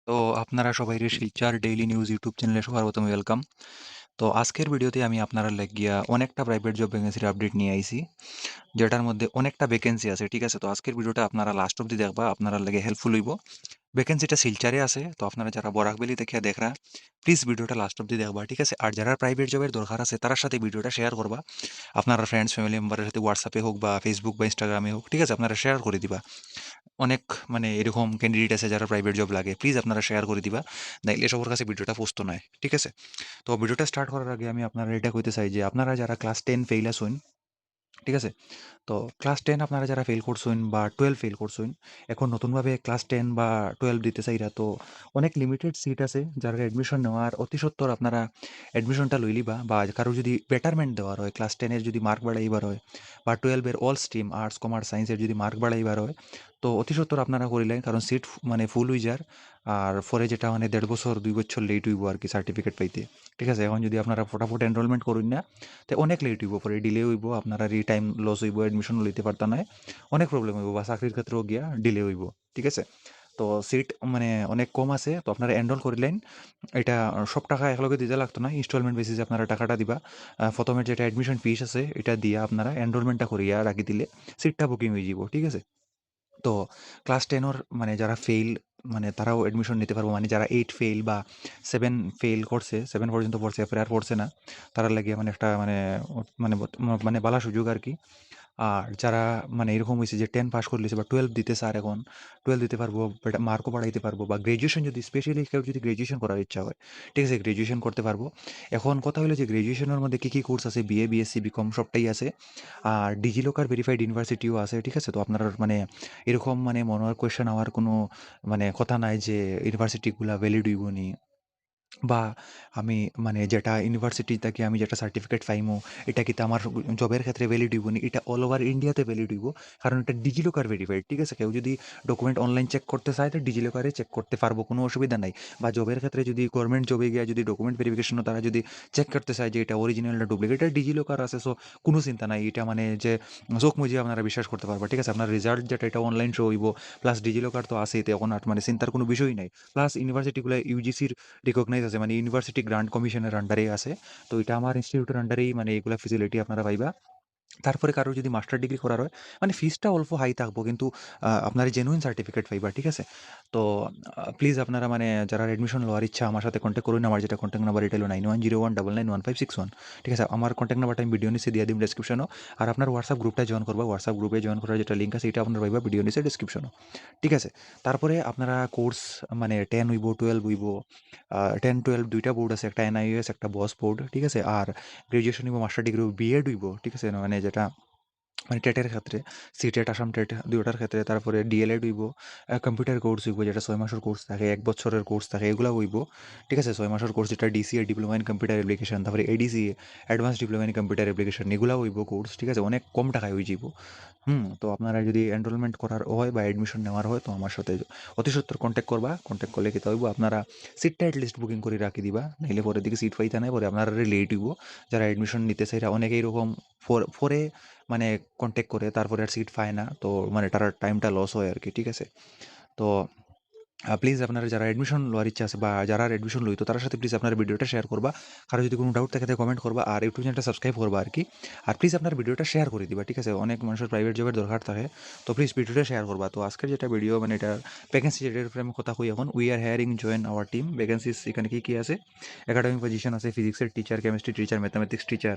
তো আপনারা সবাই শিলচর ডেইলি নিউজ ইউটিউব চ্যানেলে সবার প্রথমে ওয়েলকাম। তো আজকের ভিডিওতে আমি আপনারা লাগিয়া অনেকটা প্রাইভেট জব ভ্যাকেন্সির আপডেট নিয়ে আইছি, যেটার মধ্যে অনেকটা ভ্যাকেন্সি আছে। ঠিক আছে, তো আজকের ভিডিওটা আপনারা লাস্ট অব্দি দেখবা, আপনারা লাগে হেল্পফুল হইব। ভ্যাকেন্সিটা শিলচারে আছে, তো আপনারা যারা বরাকবেলি দেখে দেখরা প্লিজ ভিডিওটা লাস্ট অব্দি দেখবা। ঠিক আছে, আর যারা প্রাইভেট জবের দরকার আছে তার সাথে ভিডিওটা শেয়ার করবা, আপনারা ফ্রেন্ডস ফ্যামিলি মেম্বারের সাথে হোয়াটসঅ্যাপে হোক বা ফেসবুক বা ইনস্টাগ্রামে হোক। ঠিক আছে, আপনারা শেয়ার করে দিবা। অনেক এরকম ক্যান্ডিডেট আছে যারা প্রাইভেট জব লাগে, প্লিজ আপনারা শেয়ার করে দিবা, নাইলে সবার কাছে ভিডিওটা পৌঁছতো নয়। ঠিক আছে, তো ভিডিওটা স্টার্ট করার আগে আমি আপনারা এটা কইতে চাই যে আপনারা যারা ক্লাস 10 ফেইল আসুন, ঠিক আছে, তো ক্লাস 10 আপনারা যারা ফেল করছেন বা 12 ফেল করছেন, এখন নতুনভাবে ক্লাস 10 বা 12 দিতে চাইরা, তো অনেক লিমিটেড সিট আছে যারা অ্যাডমিশন নেওয়ার অতি সত্বর আপনারা অ্যাডমিশনটা লই লিবা। বা কারো যদি বেটারমেন্ট দেওয়ার হয়, ক্লাস 10 এর যদি মার্ক বাড়াইবার হয়, বা 12 এর অল স্ট্রিম আর্টস কমার্স সায়েন্সের যদি মার্ক বাড়াইবার হয়, তো অতি সত্বর আপনারা করিলেন, কারণ সিট ফুল হয়ে যার। আর পরে যেটা 1.5 বছর 2 বছর লেট হইব আর কি সার্টিফিকেট পাইতে। ঠিক আছে, এখন যদি আপনারা ফটাফট এনরোলমেন্ট করুন না, তো অনেক লেট হইব, পরে ডিলে হইব, আপনারা টাইম লস হইব, এডমিশন লইতে পারতা না, অনেক প্রবলেম হইব, বা চাকরির ক্ষেত্রেও গিয়া ডিলে হইব। ঠিক আছে, তো সিট অনেক কম আছে, তো আপনারা এনরোল করিলেন। এটা সব টাকা একলগে দিতে লাগতো না, ইনস্টলমেন্ট বেসিসে আপনারা টাকাটা দিবা। প্রথমে যেটা অ্যাডমিশন ফিস আছে এটা দিয়া আপনারা এনরোলমেন্টটা করিয়া রাখি দিলে সিটটা বুকিং হয়ে যাব। ঠিক আছে, তো ক্লাস 10 ওর যারা ফেইল, তারাও অ্যাডমিশন নিতে পারবো, যারা 8 ফেইল বা 7 ফেইল করছে, 7 পর্যন্ত পড়ছে, এরপরে আর পড়ছে না, তারা লাগিয়ে একটা বালা সুযোগ আর কি। আর যারা এরকম হইছে যে 10 পাস করে লিছে বা 12 দিতেছে, আর এখন 12 দিতে পারবো, মার্কও বাড়াইতে পারবো, বা গ্র্যাজুয়েশন যদি স্পেশালি কেউ যদি গ্র্যাজুয়েশন করার ইচ্ছা হয়, ঠিক আছে, গ্র্যাজুয়েশন করতে পারবো। এখন কথা হলো যে গ্র্যাজুয়েশনের মধ্যে কী কী কোর্স আছে, বিএ বিএসসি বিকম সবটাই আছে। আর ডিজিলকার ভেরিফাইড ইউনিভার্সিটিও আছে। ঠিক আছে, তো আপনার এরকম মনে হয় কোয়েশ্চেন হওয়ার কোনো কথা নাই যে ইউনিভার্সিটিগুলা ভ্যালিড হইব নি, বা আমি যেটা ইউনিভার্সিটি থেকে আমি যেটা সার্টিফিকেট পাইমু, এটা কিন্তু আমার জবের ক্ষেত্রে ভ্যালিড হইব নি, এটা অল ওভার ইন্ডিয়াতে ভ্যালিড হইব, কারণ এটা ডিজিলকার ভেরিফাইড। ঠিক আছে, কেউ যদি ডকুমেন্ট অনলাইন চেক করতে চায় তো ডিজিলকারে চেক করতে পারবো, কোনো অসুবিধা নাই। বা জবের ক্ষেত্রে যদি গভর্নমেন্ট জবে গিয়ে যদি ডকুমেন্ট ভেরিফিকেশনও তারা যদি চেক করতে চায় যে এটা অরিজিনালটা ডুপ্লিকেট, এটা ডিজিলকার আছে, সো কোনো চিন্তা নাই। এটা যে চোখ মুজিয়ে আপনারা বিশ্বাস করতে পারবা। ঠিক আছে, আপনার রেজাল্ট যেটা এটা অনলাইন শো হইব, প্লাস ডিজিলকার তো আছে, এতে এখন আর চিন্তার কোনো বিষয়ই নাই। প্লাস ইউনিভার্সিটিগুলো ইউজিসির রিকগনাইজ আছে, ইউনিভার্সিটি গ্রান্ট কমিশনের আন্ডারে আছে। তো এটা আমার ইনস্টিটিউটের আন্ডারেই এগুলা ফেসিলিটি আপনারা পাইবা। তারপরে কারো যদি মাস্টার ডিগ্রি করার হয়, ফিসটা অল্প হাই থাকবো, কিন্তু আপনার জেনুইন সার্টিফিকেট পাইবা। ঠিক আছে, তো প্লিজ আপনারা যারা অ্যাডমিশন লওয়ার ইচ্ছা আমার সাথে কন্ট্যাক্ট করুন। আমার যেটা কন্ট্যাক্ট নাম্বার এটা হলো 9101991561। ঠিক আছে, আমার কন্ট্যাক্ট নাম্বারটা আমি ভিডিও নিচে দিয়ে দিব ডেসক্রিপশনও। আর আপনার হোয়াটসঅ্যাপ গ্রুপটা জয়েন করবা, হোয়াটসঅ্যাপ গ্রুপে জয়েন করার যেটা লিঙ্ক আছে এটা আপনার পাইবা ভিডিও নিচে ডেসক্রিপশনও। ঠিক আছে, তারপরে আপনারা কোর্স 10 হইব, 12 হইব, 10-12 দুইটা বোর্ড আছে, একটা এনআইএস একটা বস বোর্ড। ঠিক আছে, আর গ্রাজুয়েশন হইব, মাস্টার ডিগ্রি হইব, বিএড হইব। ঠিক আছে, যেটা টেটের ক্ষেত্রে, সিটেট আসাম টেট দুইটার ক্ষেত্রে। তারপরে ডিএলএড হইব, কম্পিউটার কোর্স হইব, যেটা 6 মাসের কোর্স থাকে, 1 বছরের কোর্স থাকে, এগুলো হইব। ঠিক আছে, 6 মাসের কোর্স যেটা DCA diploma in computer application, তারপরে ADCA advance diploma in computer application, এগুলো হইব কোর্স। ঠিক আছে, অনেক কম টাকায় হয়ে যাব। তো আপনারা যদি এনরোলমেন্ট করার হয় বা অ্যাডমিশন নেওয়ার হয়, তো আমার সাথে অতি সত্বর কন্ট্যাক্ট করবা। কন্ট্যাক্ট করলে কি হইব, আপনারা সিটটা অ্যাটলিস্ট বুকিং করে রাখি দিবা, নাইলে পরের দিকে সিট পাইতে নাই, পরে আপনারা লেট হইব। যারা অ্যাডমিশন নিতে চাইরা অনেকে এরকম পরে কন্ট্যাক্ট করে তারপরে আর সিট পায় না, তো তার টাইমটা লস হয় আর কি। ঠিক আছে, তো প্লিজ আপনারা যারা অ্যাডমিশন লওয়ার ইচ্ছা আছে বা যারা অ্যাডমিশন লইতো তার সাথে প্লিজ আপনার ভিডিওটা শেয়ার করবা। কারো যদি কোনো ডাউট থাকে তাহলে কমেন্ট করবা, আর ইউটিউব চ্যানেলটা সাবস্ক্রাইব করবা আর কি। আর প্লিজ আপনার ভিডিওটা শেয়ার করে দিবা। ঠিক আছে, অনেক মানুষের প্রাইভেট জবের দরকার থাকে, তো প্লিজ ভিডিওটা শেয়ার করবা। তো আজকের যেটা ভিডিও এটা ভ্যাকেন্সি, যেটার উপরে আমি কথা কই এখন, we are hiring join our team vacancies. এখানে কী কী আছে, একাডেমিক পজিশন আছে, ফিজিক্সের teacher, chemistry teacher, mathematics teacher,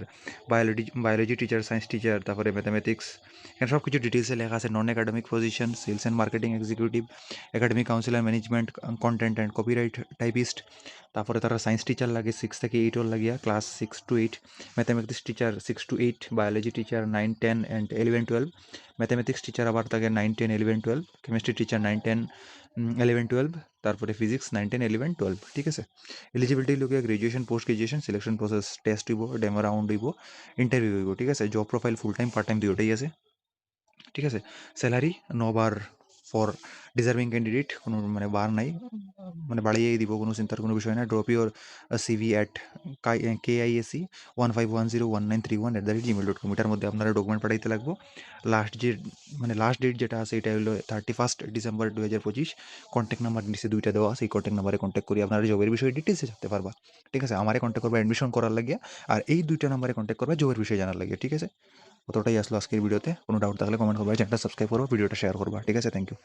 biology teacher, science teacher, তারপরে ম্যাথামেটিক্স, এখানে সব কিছু ডিটেলসে লেখা আছে। Non academic position, sales and marketing executive, academic counsellor, management, content and copyright typist. তারপরে তারা সায়েন্স টিচার লাগে 6 থেকে 8 ওর লাগিয়া, class 6 to 8, mathematics teacher 6 to 8, biology teacher 9, 10 and 11, 12, mathematics teacher আবার থাকে 9, 10, 11, 12, কেমিস্ট্রি টিচার 9, 10, 11, 12, তারপরে ফিজিক্স 9, 10, 11, 12। ঠিক আছে, এলিজিবিলিটি লোকে graduation, post graduation, selection process, test হইব, ডেমো রাউন্ড হইব, ইন্টারভিউ হইব। ঠিক আছে, job profile full time part time দুটোই আছে। ঠিক আছে, salary 9 bar for deserving candidate, কোনো বার নাই, মানে বাড়িয়েই দিব, কোনো চিন্তার কোনো বিষয় না। Drop your CV at KISE 1510191@gmail.com, এটার মধ্যে আপনারা ডকুমেন্ট পাঠাইতে লাগবো। লাস্ট ডেট যেটা আছে এটা হলো 31 ডিসেম্বর 2025। কন্ট্যাক্ট নাম্বার নিচে 2টা দেওয়া আছে, এই কন্ট্যাক্ট নাম্বারে কন্ট্যাক্ট করি আপনারা জবের বিষয়ে ডিটেলসে জানতে পারবা। ঠিক আছে, আমারে কন্ট্যাক্ট করবা অ্যাডমিশন করার লাগিয়া, আর এই 2টা নাম্বারে কন্ট্যাক্ট করবা জবের বিষয়ে জানার লাগিয়া। ঠিক আছে, অতটাই আসলো আজকের ভিডিওতে। কোনো ডাউট থাকলে কমেন্ট করবা, চ্যানেলটা সাবস্ক্রাইব করবা, ভিডিওটা শেয়ার করবা। ঠিক আছে, থ্যাংক ইউ।